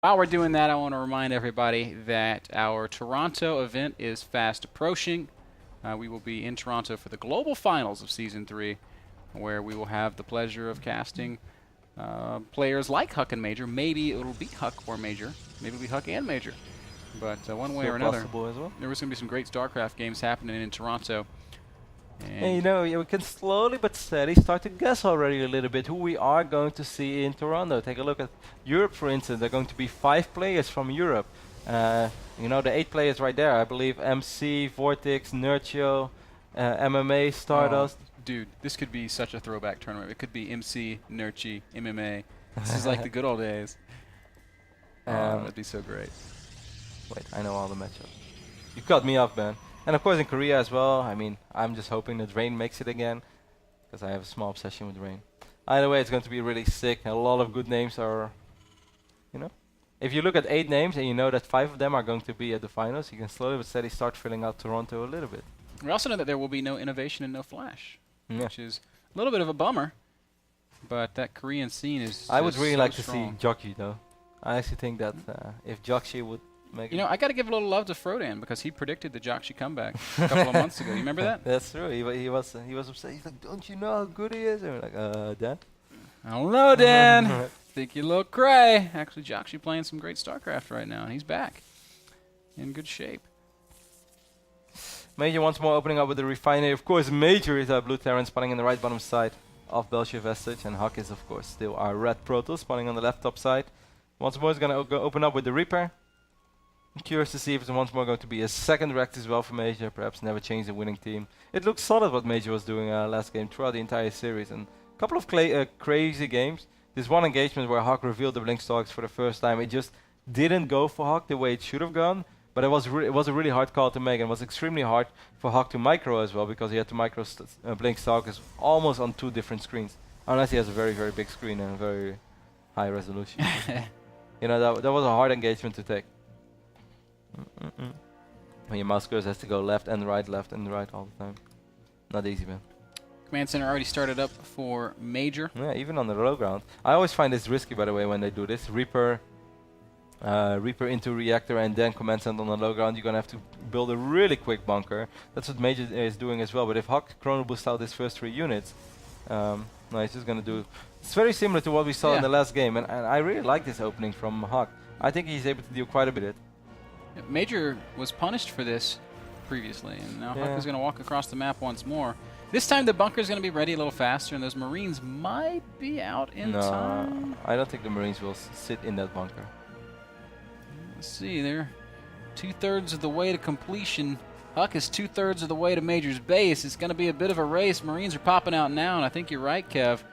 While we're doing that, I want to remind everybody that our Toronto event is fast approaching. We will be in Toronto for the global finals of Season 3, where we will have the pleasure of casting players like Huck and Major. Maybe it'll be Huck or Major. Maybe it'll be Huck and Major. But one way or another, possible as well. there was going to be some great StarCraft games happening in Toronto. And you know, we can slowly but steady start to guess already a little bit who we are going to see in Toronto. Take a look at Europe, for instance. There are going to be 5 players from Europe. You know, the 8 players right there. I believe MC, Vortex, Nurtio, MMA, Stardust. Oh, dude, this could be such a throwback tournament. It could be MC, Nurchi, MMA. This is like the good old days. That'd be so great. Wait, I know all the matchups. You cut me off, man. And of course in Korea as well. I mean, I'm just hoping that Rain makes it again, because I have a small obsession with Rain. Either way, it's going to be really sick. A lot of good names are, you know. If you look at 8 names and you know that 5 of them are going to be at the finals, you can slowly but steady start filling out Toronto a little bit. We also know that there will be no innovation and no flash, Yeah. which is a little bit of a bummer. But that Korean scene is I would just really so like to strong. see Jockey though. I actually think that if Jockey would make You know, I got to give a little love to Frodan because he predicted the Jockey comeback a couple of months ago. You remember that? That's true. He was upset. He's like, don't you know how good he is? And we're like, Dan. I don't know, Dan. Think you look cray. Actually, Jockey playing some great StarCraft right now, and he's back in good shape. Major once more opening up with the Refinery. Of course, Major is our blue Terran spawning in the right bottom side of Belgian Vestige, and Huck is, of course, still our red Protoss spawning on the left top side. Once more, is going to open up with the Reaper. I'm curious to see if it's once more going to be a second Rex as well for Major, perhaps never change the winning team. It looks solid what Major was doing last game throughout the entire series, and a couple of crazy games. This one engagement where Huck revealed the Blink Stalks for the first time, it just didn't go for Huck the way it should have gone. But it was a really hard call to make, and it was extremely hard for Huck to micro as well, because he had to micro Blink Stalkers almost on 2 different screens, unless he has a very, very big screen and a very high resolution. You know, that was a hard engagement to take. When your mouse cursor has to go left and right all the time. Not easy, man. Command Center already started up for Major. Yeah, even on the low ground. I always find this risky, by the way, when they do this. Reaper into Reactor and then Command Center on the low ground. You're going to have to build a really quick bunker. That's what Major is doing as well. But if Huck Chrono Boosts out his first 3 units, no, he's just going to do... It's very similar to what we saw in the last game. And I really like this opening from Huck. I think he's able to do quite a bit. Major was punished for this previously, and now Huck is going to walk across the map once more. This time the bunker is going to be ready a little faster, and those Marines might be out in time. I don't think the Marines will sit in that bunker. Let's see, they're 2/3 of the way to completion. Huck is 2/3 of the way to Major's base. It's going to be a bit of a race. Marines are popping out now, and I think you're right, Kev.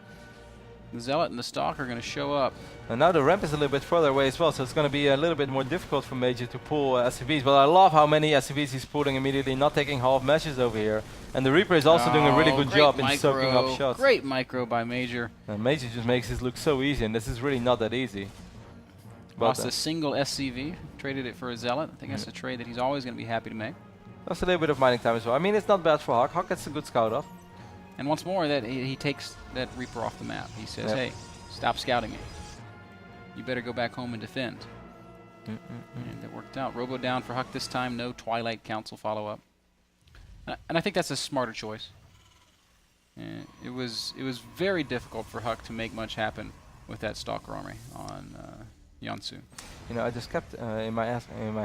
The Zealot and the Stalker are going to show up. And now the ramp is a little bit further away as well, so it's going to be a little bit more difficult for Major to pull SCVs. But I love how many SCVs he's pulling immediately, not taking half meshes over here. And the Reaper is also doing a really good job in soaking up shots. Great micro by Major. And Major just makes this look so easy, and this is really not that easy. Lost a single SCV, traded it for a Zealot. I think that's a trade that he's always going to be happy to make. That's a little bit of mining time as well. I mean, it's not bad for Huck. Huck gets a good scout off. And once more, that he takes that Reaper off the map. He says, hey, stop scouting me. You better go back home and defend. And it worked out. Robo down for Huck this time. No Twilight Council follow-up. And I think that's a smarter choice. It was very difficult for Huck to make much happen with that Stalker army on Yansu. You know, I just kept in my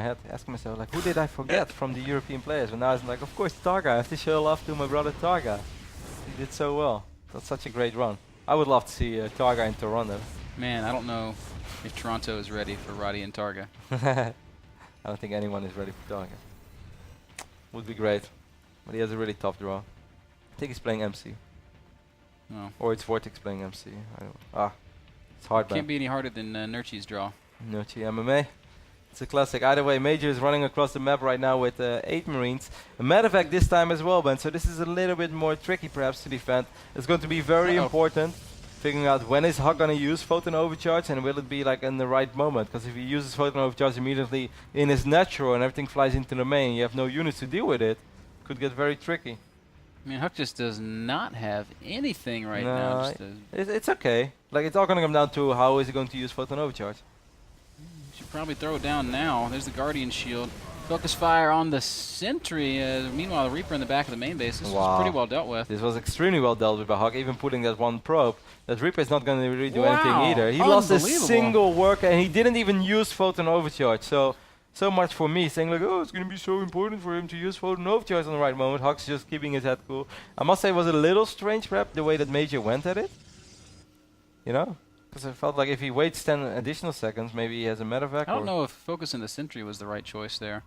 head asking myself, like, who did I forget from the European players? And now I was like, of course, Targa. I have to show love to my brother Targa. He did so well. That's such a great run. I would love to see Targa in Toronto. Man, I don't know if Toronto is ready for Roddy and Targa. I don't think anyone is ready for Targa. Would be great. But he has a really tough draw. I think he's playing MC. No. Or it's Vortex playing MC. It's hard, man. Can't be any harder than Nurchi's draw. Nurchi MMA. It's a classic. Either way, Major is running across the map right now with 8 Marines. A medevac this time as well, Ben. So this is a little bit more tricky, perhaps, to defend. It's going to be very important figuring out when is Huck going to use Photon Overcharge, and will it be like in the right moment? Because if he uses Photon Overcharge immediately in his natural and everything flies into the main, you have no units to deal with it, could get very tricky. I mean, Huck just does not have anything right now. It's okay. Like, it's all going to come down to how is he going to use Photon Overcharge. Should probably throw it down now. There's the Guardian Shield. Focus fire on the Sentry. Meanwhile, the Reaper in the back of the main base. This was pretty well dealt with. This was extremely well dealt with by Hawk, even putting that one probe. That Reaper is not going to really do anything either. He lost a single worker, and he didn't even use Photon Overcharge. So much for me, saying like, oh, it's going to be so important for him to use Photon Overcharge on the right moment. Hawk's just keeping his head cool. I must say it was a little strange, perhaps, the way that Major went at it. You know? Because I felt like if he waits 10 additional seconds, maybe he has a medevac. I don't know if focusing the Sentry was the right choice there.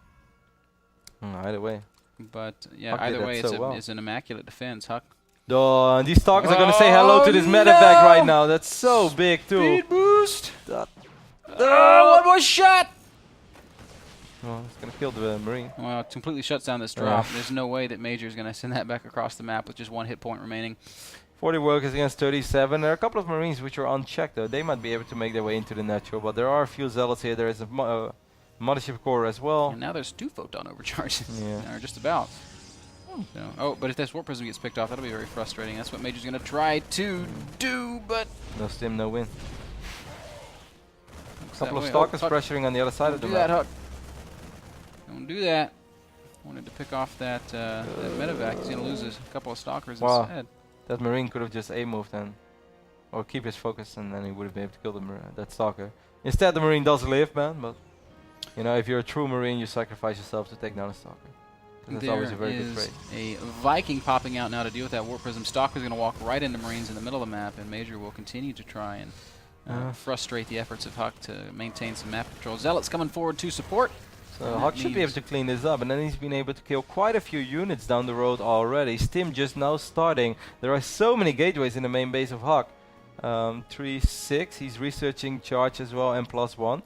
Either way. But yeah, Huck either way, so it's an immaculate defense. Huck. Oh, and these stalkers are going to say hello to this medevac right now. That's so big, too. Speed boost. One more shot. Well, it's going to kill the Marine. Well, it completely shuts down this drop. There's no way that Major is going to send that back across the map with just 1 hit point remaining. 40 workers against 37. There are a couple of Marines which are unchecked, though. They might be able to make their way into the natural, but there are a few Zealots here. There is a Mothership Core as well. And now there's 2 Photon Overcharges. Yeah. Or just about. So, but if this Warp Prism gets picked off, that'll be very frustrating. That's what Major's going to try to do, but... No stim, no win. A couple of Stalkers pressuring on the other side of the map. Huck. Don't do that. Wanted to pick off that, that medevac. He's going to lose a couple of Stalkers instead. That Marine could have just A-moved then. Or keep his focus, and then he would have been able to kill that Stalker. Instead, the Marine does live, man, but... You know, if you're a true Marine, you sacrifice yourself to take down a Stalker. That's always a very good trait. A Viking popping out now to deal with that Warp Prism. Stalker's going to walk right into Marines in the middle of the map, and Major will continue to try and frustrate the efforts of Huck to maintain some map control. Zealots coming forward to support. So Huck should be able to clean this up, and then he's been able to kill quite a few units down the road already. Stim just now starting. There are so many gateways in the main base of Huck. 3-6, he's researching charge as well, and +1.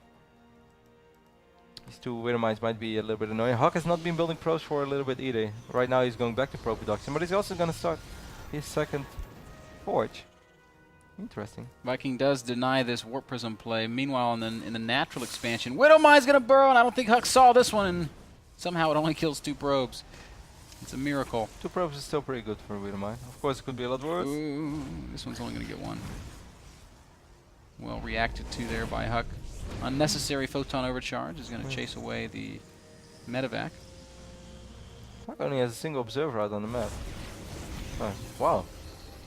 These 2 Widow Mines might be a little bit annoying. Huck has not been building probes for a little bit either. Right now he's going back to probe production, but he's also going to start his second forge. Interesting. Viking does deny this Warp Prism play. Meanwhile, in the natural expansion, Widow Mine's going to burrow, and I don't think Huck saw this one, and somehow it only kills 2 probes. It's a miracle. 2 probes is still pretty good for a Widow Mine. Of course, it could be a lot worse. Ooh, this one's only going to get 1. Well reacted to there by Huck. Unnecessary Photon Overcharge is going to chase away the medevac. Huck only has a single observer out on the map. Oh, wow.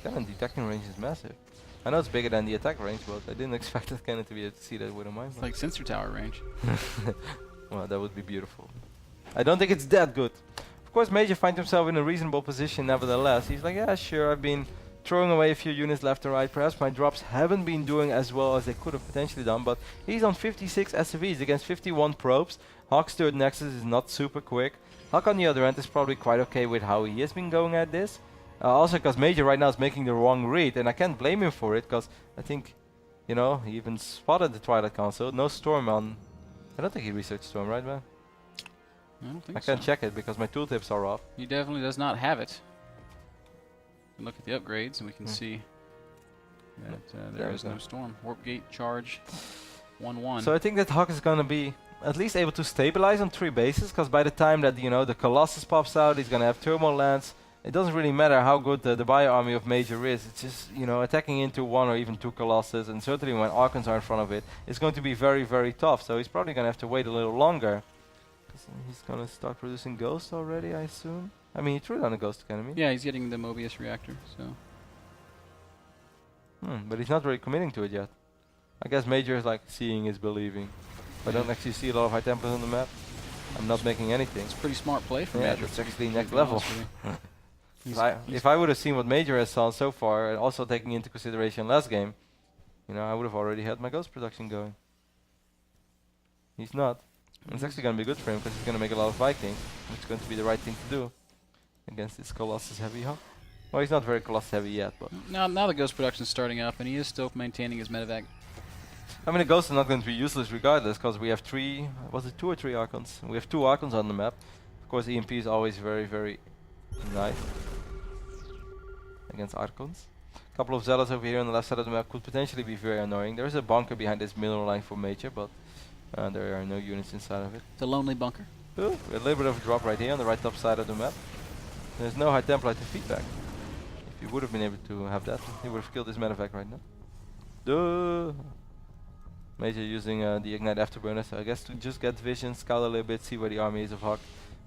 Cannon detecting range is massive. I know it's bigger than the attack range, but I didn't expect that cannon to be able to see that with a mine. It's like sensor tower range. Well, that would be beautiful. I don't think it's that good. Of course, Major finds himself in a reasonable position nevertheless. He's like, yeah, sure, I've been throwing away a few units left and right. Perhaps my drops haven't been doing as well as they could have potentially done, but he's on 56 SCVs against 51 probes. Huck's third Nexus is not super quick. Huck on the other end is probably quite okay with how he has been going at this. Also because Major right now is making the wrong read, and I can't blame him for it, because I think, you know, he even spotted the Twilight Council. No Storm on... I don't think he researched Storm, right, man? I don't think so. I can't check it because my tooltips are off. He definitely does not have it. Look at the upgrades and we can see that there is no Storm. Warp Gate charge 1-1. So I think that Huck is going to be at least able to stabilize on 3 bases, because by the time that, you know, the Colossus pops out, he's going to have Thermal Lance. It doesn't really matter how good the bio army of Major is. It's just, you know, attacking into 1 or even 2 Colossus, and certainly when Archons are in front of it, it's going to be very, very tough. So he's probably going to have to wait a little longer. He's going to start producing Ghosts already, I assume. I mean, he threw down a Ghost Academy. Yeah, he's getting the Mobius reactor, so... But he's not really committing to it yet. I guess Major is like, seeing is believing. If I don't actually see a lot of High Templars on the map, I'm not making anything. It's a pretty smart play from Major. Major. It's actually next level. If I would have seen what Major has done so far, and also taking into consideration last game, you know, I would have already had my Ghost production going. He's not. It's actually going to be good for him, because he's going to make a lot of Vikings, which is going to be the right thing to do against this Colossus heavy Huck. Well, he's not very Colossus heavy yet, but... Now the Ghost production is starting up, and he is still maintaining his medevac. I mean, the Ghosts are not going to be useless regardless, because we have 3... Was it 2 or 3 Archons? We have 2 Archons on the map. Of course, EMP is always very, very nice against Archons. A couple of Zealots over here on the left side of the map could potentially be very annoying. There is a bunker behind this middle line for Major, but there are no units inside of it. It's a lonely bunker. Ooh, a little bit of a drop right here on the right top side of the map. There's no High Templar to feedback. If you would have been able to have that, he would have killed this medevac right now. Duh. Major using the Ignite Afterburner, so I guess to just get vision, scout a little bit, see where the army is of Huck.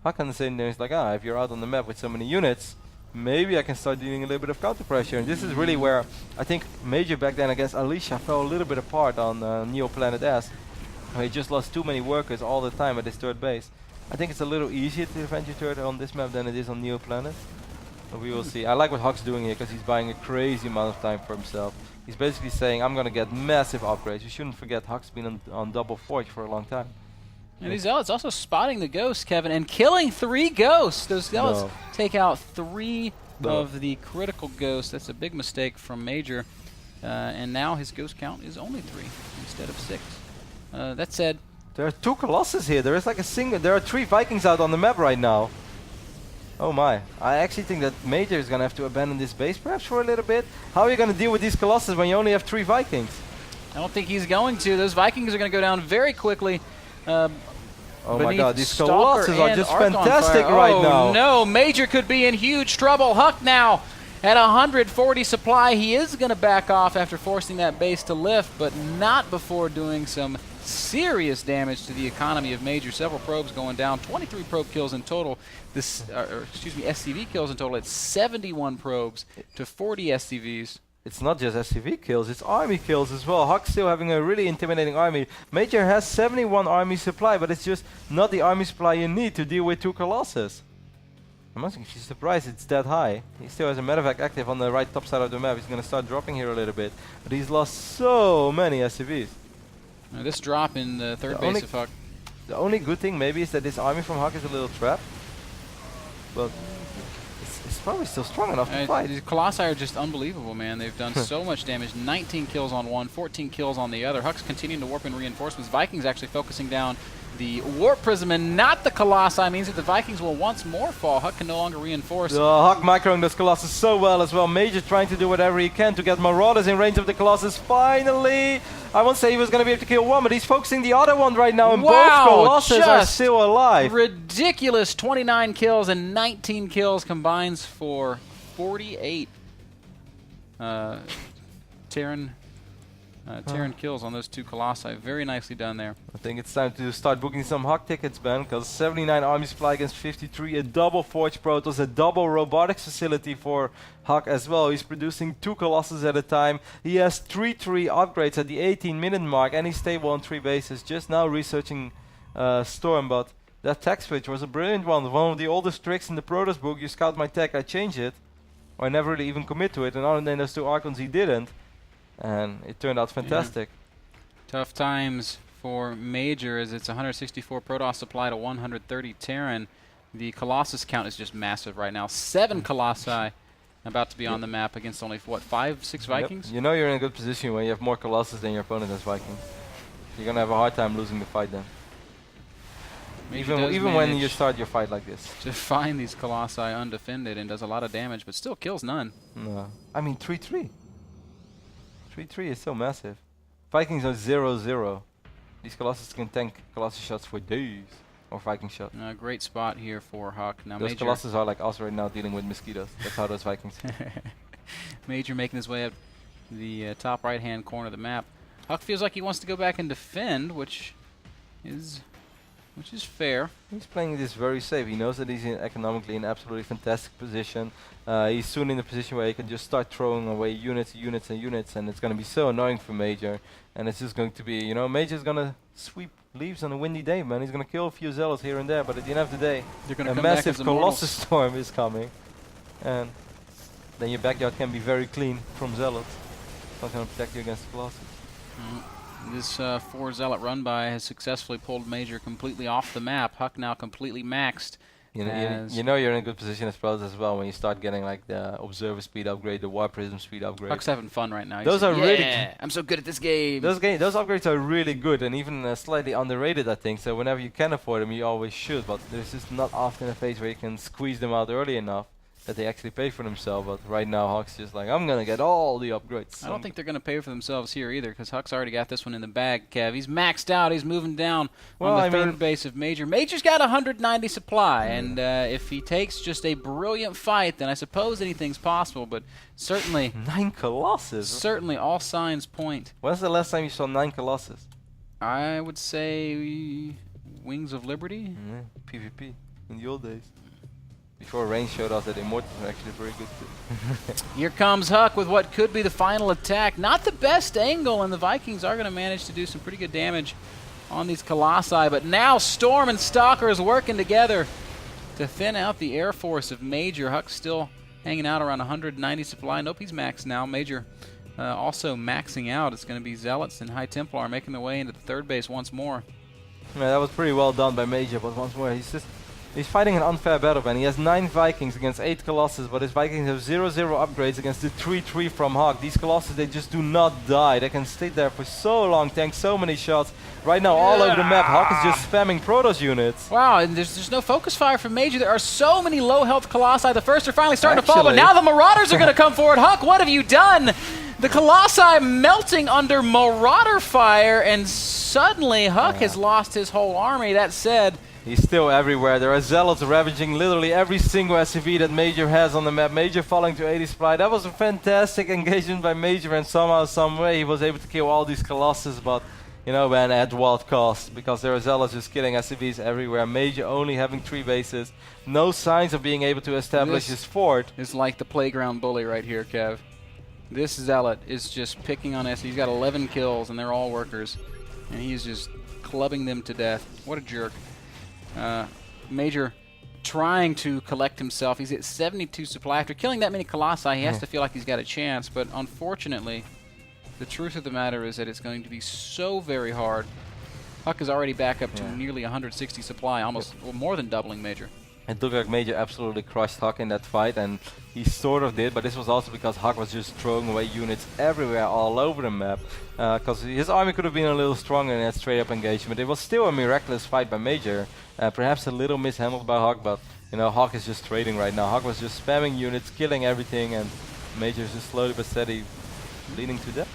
Huck on the same there is like, if you're out on the map with so many units, maybe I can start dealing a little bit of counter pressure. And this is really where I think Major back then against Alicia fell a little bit apart on Neo Planet S. He just lost too many workers all the time at his third base. I think it's a little easier to defend your turret on this map than it is on Neo Planet. But we will see. I like what Huck's doing here because he's buying a crazy amount of time for himself. He's basically saying, I'm going to get massive upgrades. You shouldn't forget Huck's been on double forge for a long time. And these Zealots also spotting the ghosts, Kevin, and killing 3 ghosts. Those Zealots take out 3 of the critical ghosts. That's a big mistake from Major. And now his ghost count is only 3 instead of 6. That said, there are 2 Colossus here. There is like a single. There are 3 Vikings out on the map right now. Oh my. I actually think that Major is going to have to abandon this base perhaps for a little bit. How are you going to deal with these Colossus when you only have 3 Vikings? I don't think he's going to. Those Vikings are going to go down very quickly. Oh my god, these Colossus are just fantastic right now. Oh no, Major could be in huge trouble. Huck now at 140 supply. He is going to back off after forcing that base to lift, but not before doing some serious damage to the economy of Major. Several probes going down, 23 probe kills in total. SCV kills in total. It's 71 probes to 40 SCVs. It's not just SCV kills, it's army kills as well. Huck's still having a really intimidating army. Major has 71 army supply, but it's just not the army supply you need to deal with 2 Colossus. I'm actually surprised it's that high. He still has a medevac active on the right top side of the map. He's going to start dropping here a little bit. But he's lost so many SCVs. Now this drop in the third base of Huck. The only good thing maybe is that this army from Huck is a little trapped. But it's probably still strong enough to fight. The Colossi are just unbelievable, man. They've done so much damage. 19 kills on one, 14 kills on the other. Huck's continuing to warp in reinforcements. Vikings actually focusing down the Warp Prism and not the Colossi means that the Vikings will once more fall. Huck can no longer reinforce. Huck microing those Colossus so well as well. Major trying to do whatever he can to get Marauders in range of the Colossus. Finally! I won't say he was going to be able to kill one, but he's focusing the other one right now, and both Colossus are still alive. Ridiculous 29 kills and 19 kills combines for 48 Terran kills on those 2 Colossi. Very nicely done there. I think it's time to start booking some Huck tickets, Ben, because 79 army supply against 53, a double Forge Protoss, a double robotics facility for Huck as well. He's producing 2 Colossus at a time. He has 3 upgrades at the 18-minute mark, and he's stable on 3 bases. Just now researching Storm, but that tech switch was a brilliant one. One of the oldest tricks in the Protoss book. You scout my tech, I change it. Or I never really even commit to it, and other than those 2 Archons, he didn't. And it turned out fantastic. Yeah. Tough times for Major as it's 164 Protoss supply to 130 Terran. The Colossus count is just massive right now. 7 Colossi about to be on the map against only, what, 5, 6 Vikings? You know you're in a good position when you have more Colossus than your opponent has Vikings. You're going to have a hard time losing the fight then. Even when you start your fight like this. To find these Colossi undefended and does a lot of damage, but still kills none. No. I mean, 3-3. 3-3 is so massive. Vikings are 0-0. These Colossus can tank Colossus shots for days. Or Viking shots. Great spot here for Huck. Now those Major Colossus are like us right now dealing with mosquitoes. That's how those Vikings. Major making his way up the top right-hand corner of the map. Huck feels like he wants to go back and defend, which is fair. He's playing this very safe. He knows that he's economically in an absolutely fantastic position. He's soon in a position where he can just start throwing away units, and it's going to be so annoying for Major. And it's just going to be, Major's going to sweep leaves on a windy day, man. He's going to kill a few Zealots here and there, but at the end of the day, a massive Colossus storm is coming. And then your backyard can be very clean from Zealots. It's not going to protect you against Colossus. This 4 Zealot run-by has successfully pulled Major completely off the map. Huck now completely maxed. You know you're in a good position as Protoss as well when you start getting like the Observer speed upgrade, the Warp Prism speed upgrade. Huck's having fun right now. Those are really I'm so good at this game. Those upgrades are really good and even slightly underrated, I think. So whenever you can afford them, you always should. But there's just not often a phase where you can squeeze them out early enough that they actually pay for themselves. But right now, Huck's just like, I'm going to get all the upgrades. I don't think they're going to pay for themselves here either, because Huck's already got this one in the bag, Kev. He's maxed out. He's moving down on the third base of Major. Major's got 190 supply, and if he takes just a brilliant fight, then I suppose anything's possible, but certainly... 9 Colossus? Certainly all signs point. When's the last time you saw 9 Colossus? I would say Wings of Liberty. PvP in the old days. Before Rain showed us that Immortals are actually very good too. Here comes Huck with what could be the final attack. Not the best angle, and the Vikings are going to manage to do some pretty good damage on these Colossi, but now Storm and Stalker is working together to thin out the air force of Major. Huck's still hanging out around 190 supply. Nope, he's maxed now. Major also maxing out. It's going to be Zealots and High Templar making their way into the third base once more. Yeah, that was pretty well done by Major, but once more, he's fighting an unfair battle, man. He has 9 Vikings against 8 Colossus, but his Vikings have 0/0 upgrades against the 3/3 from Huck. These Colossus, they just do not die. They can stay there for so long, tank so many shots. Right now, all over the map, Huck is just spamming Protoss units. Wow, and there's no focus fire from Major. There are so many low health Colossi. The first are finally starting to fall, but now the Marauders are going to come forward. Huck, what have you done? The Colossi melting under Marauder fire, and suddenly Huck has lost his whole army. That said, he's still everywhere. There are Zealots ravaging literally every single SCV that Major has on the map. Major falling to 80 supply. That was a fantastic engagement by Major, and somehow, some way, he was able to kill all these Colossus, but you know, man, at what cost? Because there are Zealots just killing SCVs everywhere. Major only having 3 bases. No signs of being able to establish his fort. It's like the playground bully right here, Kev. This Zealot is just picking on SCVs. He's got 11 kills, and they're all workers. And he's just clubbing them to death. What a jerk. Major trying to collect himself. He's at 72 supply. After killing that many Colossi, he has to feel like he's got a chance, but unfortunately, the truth of the matter is that it's going to be so very hard. Huck is already back up to nearly 160 supply, almost well, more than doubling Major. It looked like Major absolutely crushed Huck in that fight, and he sort of did, but this was also because Huck was just throwing away units everywhere all over the map. Because his army could have been a little stronger in that straight-up engagement. It was still a miraculous fight by Major. Perhaps a little mishandled by Huck, but you know, Huck is just trading right now. Huck was just spamming units, killing everything, and Major is just slowly but steady leading to death.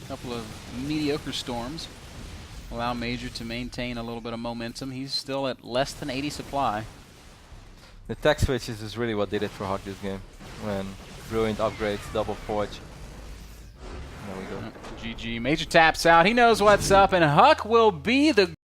A couple of mediocre storms allow Major to maintain a little bit of momentum. He's still at less than 80 supply. The tech switches is really what did it for Huck this game. When brilliant upgrades, double forge. There we go. GG. Major taps out. He knows what's up, and Huck will be the